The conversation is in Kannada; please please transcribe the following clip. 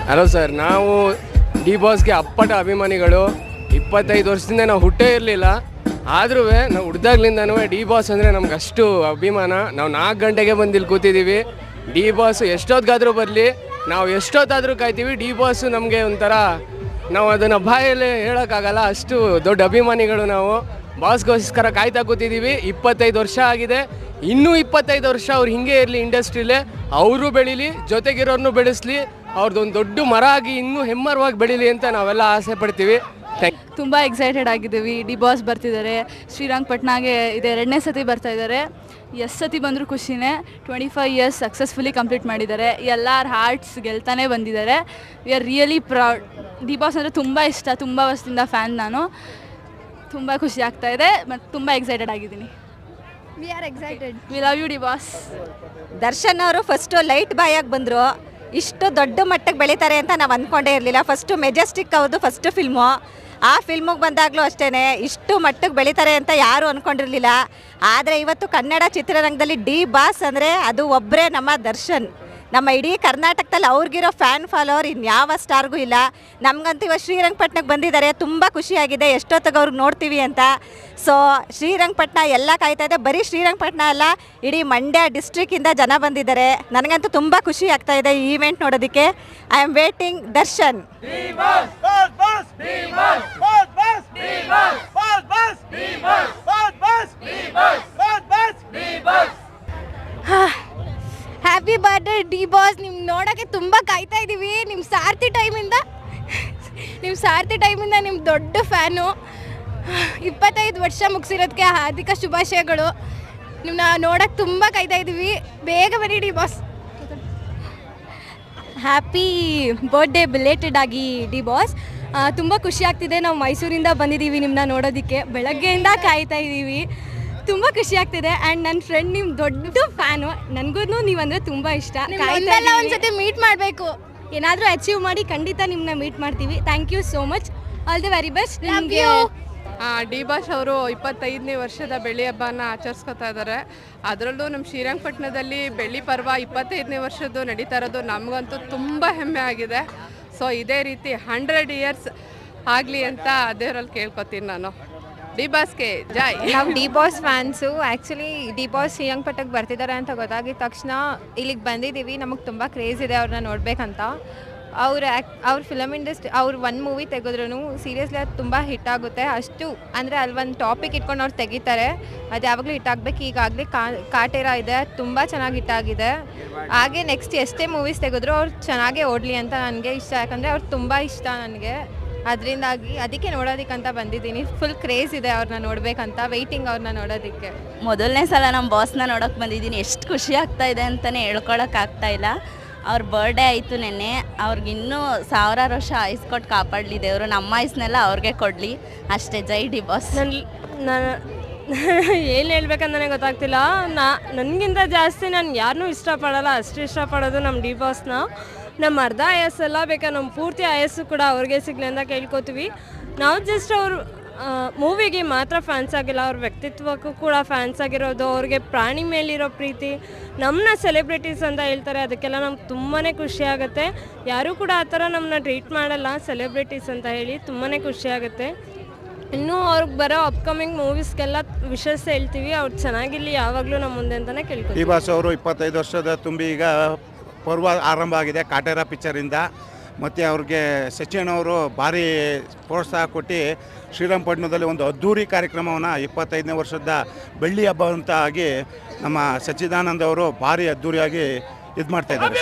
ಹಲೋ ಸರ್, ನಾವು ಡಿ ಬಾಸ್ಗೆ ಅಪ್ಪಟ ಅಭಿಮಾನಿಗಳು. 25 ವರ್ಷದಿಂದ ನಾವು ಹುಟ್ಟೇ ಇರಲಿಲ್ಲ. ಆದ್ರೂ ನಾವು ಹುಡ್ದಾಗ್ಲಿಂದನೂ ಡಿ ಬಾಸ್ ಅಂದರೆ ನಮ್ಗೆ ಅಷ್ಟು ಅಭಿಮಾನ. ನಾವು 4 ಗಂಟೆಗೆ ಬಂದು ಇಲ್ಲಿ ಕೂತಿದ್ದೀವಿ. ಡಿ ಬಾಸು ಎಷ್ಟೊತ್ತಿಗಾದರೂ ಬರಲಿ, ನಾವು ಎಷ್ಟೊತ್ತಾದರೂ ಕಾಯ್ತೀವಿ. ಡಿ ಬಾಸು ನಮಗೆ ಒಂಥರ, ನಾವು ಅದನ್ನು ಬಾಯಲ್ಲಿ ಹೇಳೋಕ್ಕಾಗಲ್ಲ, ಅಷ್ಟು ದೊಡ್ಡ ಅಭಿಮಾನಿಗಳು ನಾವು. ಬಾಸ್ಗೋಸ್ಕರ ಕಾಯ್ತಾ ಕೂತಿದ್ದೀವಿ. 25 ವರ್ಷ ಆಗಿದೆ. ಇನ್ನೂ 25 ವರ್ಷ ಅವ್ರು ಹಿಂಗೆ ಇರಲಿ ಇಂಡಸ್ಟ್ರಿಲೇ. ಅವರು ಬೆಳೀಲಿ, ಜೊತೆಗಿರೋರ್ನು ಬೆಳೆಸಲಿ, ಅವ್ರದ್ದೊಂದು ದೊಡ್ಡ ಮರ ಆಗಿ ಇನ್ನೂ ಹೆಮ್ಮರವಾಗಿ ಬೆಳೀಲಿ ಅಂತ ನಾವೆಲ್ಲ ಆಸೆ ಪಡ್ತೀವಿ. ತುಂಬ ಎಕ್ಸೈಟೆಡ್ ಆಗಿದ್ದೀವಿ. ಡಿ ಬಾಸ್ ಬರ್ತಿದ್ದಾರೆ. ಶ್ರೀರಂಗಪಟ್ಟಣಗೆ ಇದೆ 2ನೇ ಸತಿ ಬರ್ತಾ ಇದ್ದಾರೆ. ಎಷ್ಟು ಸತಿ ಬಂದರೂ ಖುಷಿನೇ. 25 ಇಯರ್ಸ್ ಸಕ್ಸಸ್ಫುಲಿ ಕಂಪ್ಲೀಟ್ ಮಾಡಿದ್ದಾರೆ. ಎಲ್ಲರ ಹಾರ್ಟ್ಸ್ ಗೆಲ್ತಾನೆ ಬಂದಿದ್ದಾರೆ. We are really proud. D boss ಅಂದರೆ ತುಂಬ ಇಷ್ಟ, ತುಂಬ ವರ್ಷದಿಂದ ಫ್ಯಾನ್ ನಾನು. ತುಂಬ ಖುಷಿ ಆಗ್ತಾ ಇದೆ ಮತ್ತು ತುಂಬ ಎಕ್ಸೈಟೆಡ್ ಆಗಿದ್ದೀನಿ. We are excited. We love you D boss. Darshan ಅವರು ಫಸ್ಟು ಲೈಟ್ ಬಾಯ್ ಆಗಿ ಬಂದರು. ಇಷ್ಟು ದೊಡ್ಡ ಮಟ್ಟಕ್ಕೆ ಬೆಳೀತಾರೆ ಅಂತ ನಾವು ಅಂದ್ಕೊಂಡೇ ಇರಲಿಲ್ಲ. ಫಸ್ಟು ಮೆಜೆಸ್ಟಿಕ್ ಅವ್ರದ್ದು ಫಸ್ಟ್ ಫಿಲ್ಮು. ಆ ಫಿಲ್ಮಿಗೆ ಬಂದಾಗಲೂ ಅಷ್ಟೇ ಇಷ್ಟು ಮಟ್ಟಕ್ಕೆ ಬೆಳೀತಾರೆ ಅಂತ ಯಾರೂ ಅಂದ್ಕೊಂಡಿರಲಿಲ್ಲ. ಆದರೆ ಇವತ್ತು ಕನ್ನಡ ಚಿತ್ರರಂಗದಲ್ಲಿ ಡಿ ಬಾಸ್ ಅಂದರೆ ಅದು ಒಬ್ಬರೇ ನಮ್ಮ ದರ್ಶನ್. ನಮ್ಮ ಇಡೀ ಕರ್ನಾಟಕದಲ್ಲಿ ಅವ್ರಿಗಿರೋ ಫ್ಯಾನ್ ಫಾಲೋವರ್ ಇನ್ಯಾವ ಸ್ಟಾರ್ಗೂ ಇಲ್ಲ. ನಮಗಂತೂ ಇವಾಗ ಶ್ರೀರಂಗಪಟ್ಟಣಕ್ಕೆ ಬಂದಿದ್ದಾರೆ. ತುಂಬ ಖುಷಿಯಾಗಿದೆ, ಎಷ್ಟೊತ್ತಿಗೆ ಅವ್ರಿಗೆ ನೋಡ್ತೀವಿ ಅಂತ. ಸೊ ಶ್ರೀರಂಗಪಟ್ಟಣ ಎಲ್ಲ ಕಾಯ್ತಾ ಇದೆ. ಬರೀ ಶ್ರೀರಂಗಪಟ್ಟಣ ಅಲ್ಲ, ಇಡೀ ಮಂಡ್ಯ ಡಿಸ್ಟ್ರಿಕ್ಕಿಂದ ಜನ ಬಂದಿದ್ದಾರೆ. ನನಗಂತೂ ತುಂಬ ಖುಷಿ ಆಗ್ತಾ ಇದೆ ಈ ಈವೆಂಟ್ ನೋಡೋದಕ್ಕೆ. I am waiting Darshan. Happy birthday D boss. ನಿಮ್ಮ ನೋಡೋಕ್ಕೆ ತುಂಬ ಕಾಯ್ತಾ ಇದ್ದೀವಿ. ನಿಮ್ಮ ಸಾರ್ಥಿ ಟೈಮಿಂದ ನಿಮ್ಮ ದೊಡ್ಡ ಫ್ಯಾನು. 25 ವರ್ಷ ಮುಗಿಸಿರೋದಕ್ಕೆ ಹಾರ್ದಿಕ ಶುಭಾಶಯಗಳು. ನಿಮ್ಮನ್ನ ನೋಡೋಕ್ಕೆ ತುಂಬ ಕಾಯ್ತಾ ಇದ್ದೀವಿ. ಬೇಗ ಬನ್ನಿ D boss. Happy birthday belated ಆಗಿ ಡಿ ಬಾಸ್. ತುಂಬ ಖುಷಿ ಆಗ್ತಿದೆ. ನಾವು ಮೈಸೂರಿಂದ ಬಂದಿದ್ದೀವಿ ನಿಮ್ಮನ್ನ ನೋಡೋದಕ್ಕೆ. ಬೆಳಗ್ಗೆಯಿಂದ ಕಾಯ್ತಾ ಇದ್ದೀವಿ. ತುಂಬ ಖುಷಿ ಆಗ್ತಿದೆ. ಆ್ಯಂಡ್ ನನ್ನ ಫ್ರೆಂಡ್ ನಿಮ್ಮ ದೊಡ್ಡ ಫ್ಯಾನು. ನನಗೂ ನೀವಂದರೆ ತುಂಬ ಇಷ್ಟ. ಒಂದ್ಸತಿ ಮೀಟ್ ಮಾಡಬೇಕು. ಏನಾದರೂ ಅಚೀವ್ ಮಾಡಿ ಖಂಡಿತ ನಿಮ್ಮನ್ನ ಮೀಟ್ ಮಾಡ್ತೀವಿ. Thank you so much. All the very best. ನಿಮಗೆ ಡಿ ಬಾಸ್ ಅವರು 25ನೇ ವರ್ಷದ ಬೆಳ್ಳಿ ಹಬ್ಬನ ಆಚರಿಸ್ಕೊತಾ ಇದ್ದಾರೆ. ಅದರಲ್ಲೂ ನಮ್ಮ ಶ್ರೀರಂಗಪಟ್ಟಣದಲ್ಲಿ ಬೆಳ್ಳಿ ಪರ್ವ 25ನೇ ವರ್ಷದ್ದು ನಡೀತಾ ಇರೋದು ನಮಗಂತೂ ತುಂಬ ಹೆಮ್ಮೆ ಆಗಿದೆ. ಸೊ ಇದೇ ರೀತಿ 100 ಇಯರ್ಸ್ ಆಗಲಿ ಅಂತ ದೇವರಲ್ಲಿ ಕೇಳ್ಕೊತೀನಿ ನಾನು. ಡಿ ಬಾಸ್ಗೆ ಜೈ. ನಾವು D boss fans. Actually D boss ಶ್ರೀರಂಗಪಟ್ಟಣಕ್ಕೆ ಬರ್ತಿದ್ದಾರೆ ಅಂತ ಗೊತ್ತಾಗಿದ ತಕ್ಷಣ ಇಲ್ಲಿಗೆ ಬಂದಿದ್ದೀವಿ. ನಮಗೆ ತುಂಬ ಕ್ರೇಜ್ ಇದೆ ಅವ್ರನ್ನ ನೋಡಬೇಕಂತ. ಅವ್ರ ಫಿಲಮ್ ಇಂಡಸ್ಟ್ರಿ ಅವ್ರು ಒಂದು ಮೂವಿ ತೆಗೆದ್ರೂ ಸೀರಿಯಸ್ಲಿ ಅದು ತುಂಬ ಹಿಟ್ ಆಗುತ್ತೆ. ಅಷ್ಟು ಅಂದರೆ ಅಲ್ಲಿ ಒಂದು ಟಾಪಿಕ್ ಇಟ್ಕೊಂಡು ಅವ್ರು ತೆಗಿತಾರೆ. ಅದು ಯಾವಾಗಲೂ ಹಿಟ್ ಆಗಬೇಕು. ಈಗಾಗಲೇ ಕಾಟೇರ ಇದೆ, ತುಂಬ ಚೆನ್ನಾಗಿ ಹಿಟ್ ಆಗಿದೆ. ಹಾಗೆ ನೆಕ್ಸ್ಟ್ ಎಷ್ಟೇ ಮೂವೀಸ್ ತೆಗೆದ್ರು ಅವ್ರು ಚೆನ್ನಾಗೇ ಓಡಲಿ ಅಂತ ನನಗೆ ಇಷ್ಟ. ಯಾಕಂದರೆ ಅವ್ರು ತುಂಬ ಇಷ್ಟ ನನಗೆ. ಅದಕ್ಕೆ ನೋಡೋದಕ್ಕಂತ ಬಂದಿದ್ದೀನಿ. ಫುಲ್ ಕ್ರೇಜ್ ಇದೆ ಅವ್ರನ್ನ ನೋಡಬೇಕಂತ. ವೆಯ್ಟಿಂಗ್ ಅವ್ರನ್ನ ನೋಡೋದಕ್ಕೆ. ಮೊದಲನೇ ಸಲ ನಮ್ಮ ಬಾಸ್ನ ನೋಡೋಕೆ ಬಂದಿದ್ದೀನಿ. ಎಷ್ಟು ಖುಷಿ ಆಗ್ತಾ ಇದೆ ಅಂತಲೇ ಹೇಳ್ಕೊಳಕ್ಕಾಗ್ತಾ ಇಲ್ಲ. ಅವ್ರ ಬರ್ಡೇ ಆಯಿತು ನೆನ್ನೆ. ಅವ್ರಿಗಿನ್ನೂ 1000 ವರ್ಷ ಆಯುಸ್ ಕೊಟ್ಟು ಕಾಪಾಡಲಿ ದೇವರು. ನಮ್ಮ ಆಯುಸ್ನೆಲ್ಲ ಅವ್ರಿಗೆ ಕೊಡಲಿ ಅಷ್ಟೇ. ಜೈ ಡಿ ಬಾಸ್. ನಾನು ಏನು ಹೇಳ್ಬೇಕಂತ ನನಗೆ ಗೊತ್ತಾಗ್ತಿಲ್ಲ. ನನಗಿಂತ ಜಾಸ್ತಿ ನಾನು ಯಾರನ್ನೂ ಇಷ್ಟಪಡಲ್ಲ. ಅಷ್ಟು ಇಷ್ಟಪಡೋದು ನಮ್ಮ ಡಿ ಬಾಸ್ನ. ನಮ್ಮ ಅರ್ಧ ಆಯಸ್ಸೆಲ್ಲ ಬೇಕಾ, ನಮ್ಮ ಪೂರ್ತಿ ಆಯಸ್ಸು ಕೂಡ ಅವ್ರಿಗೆ ಸಿಗಲಿ ಅಂತ ಕೇಳ್ಕೊತೀವಿ. ನಾವು ಜಸ್ಟ್ ಅವ್ರು ಮೂವಿಗೆ ಮಾತ್ರ ಫ್ಯಾನ್ಸ್ ಆಗಿಲ್ಲ, ಅವ್ರ ವ್ಯಕ್ತಿತ್ವಕ್ಕೂ ಕೂಡ ಫ್ಯಾನ್ಸ್ ಆಗಿರೋದು. ಅವ್ರಿಗೆ ಪ್ರಾಣಿ ಮೇಲಿರೋ ಪ್ರೀತಿ. ನಮ್ಮನ್ನ ಸೆಲೆಬ್ರಿಟೀಸ್ ಅಂತ ಹೇಳ್ತಾರೆ, ಅದಕ್ಕೆಲ್ಲ ನಮ್ಗೆ ತುಂಬಾ ಖುಷಿ ಆಗುತ್ತೆ. ಯಾರೂ ಕೂಡ ಆ ಥರ ನಮ್ಮನ್ನ ಟ್ರೀಟ್ ಮಾಡಲ್ಲ ಸೆಲೆಬ್ರಿಟೀಸ್ ಅಂತ ಹೇಳಿ. ತುಂಬಾ ಖುಷಿ ಆಗುತ್ತೆ. ಇನ್ನೂ ಅವ್ರಿಗೆ ಬರೋ ಅಪ್ಕಮಿಂಗ್ ಮೂವೀಸ್ಗೆಲ್ಲ ವಿಶಸ್ ಹೇಳ್ತೀವಿ. ಅವ್ರು ಚೆನ್ನಾಗಿರಲಿ ಯಾವಾಗಲೂ ನಮ್ಮ ಮುಂದೆ ಅಂತಲೇ ಕೇಳ್ತೀವಿ. ಡಿ ಬಾಸ್ ಅವರು 25 ವರ್ಷದ ತುಂಬಿ ಈಗ ಪರ್ವ ಆರಂಭ ಆಗಿದೆ ಕಾಟೇರ ಪಿಕ್ಚರಿಂದ. ಮತ್ತು ಅವ್ರಿಗೆ ಸಚಿನ್ ಅವರು ಭಾರಿ ಪ್ರೋತ್ಸಾಹ ಕೊಟ್ಟು ಶ್ರೀರಂಗಪಟ್ಟಣದಲ್ಲಿ ಒಂದು ಅದ್ಧೂರಿ ಕಾರ್ಯಕ್ರಮವನ್ನು 25ನೇ ವರ್ಷದ ಬೆಳ್ಳಿ ಹಬ್ಬ ಅಂತ ಆಗಿ ನಮ್ಮ ಸಚ್ಚಿದಾನಂದ ಅವರು ಭಾರಿ ಅದ್ಧೂರಿಯಾಗಿ ಇದು ಮಾಡ್ತಾ ಇದ್ದಾರೆ.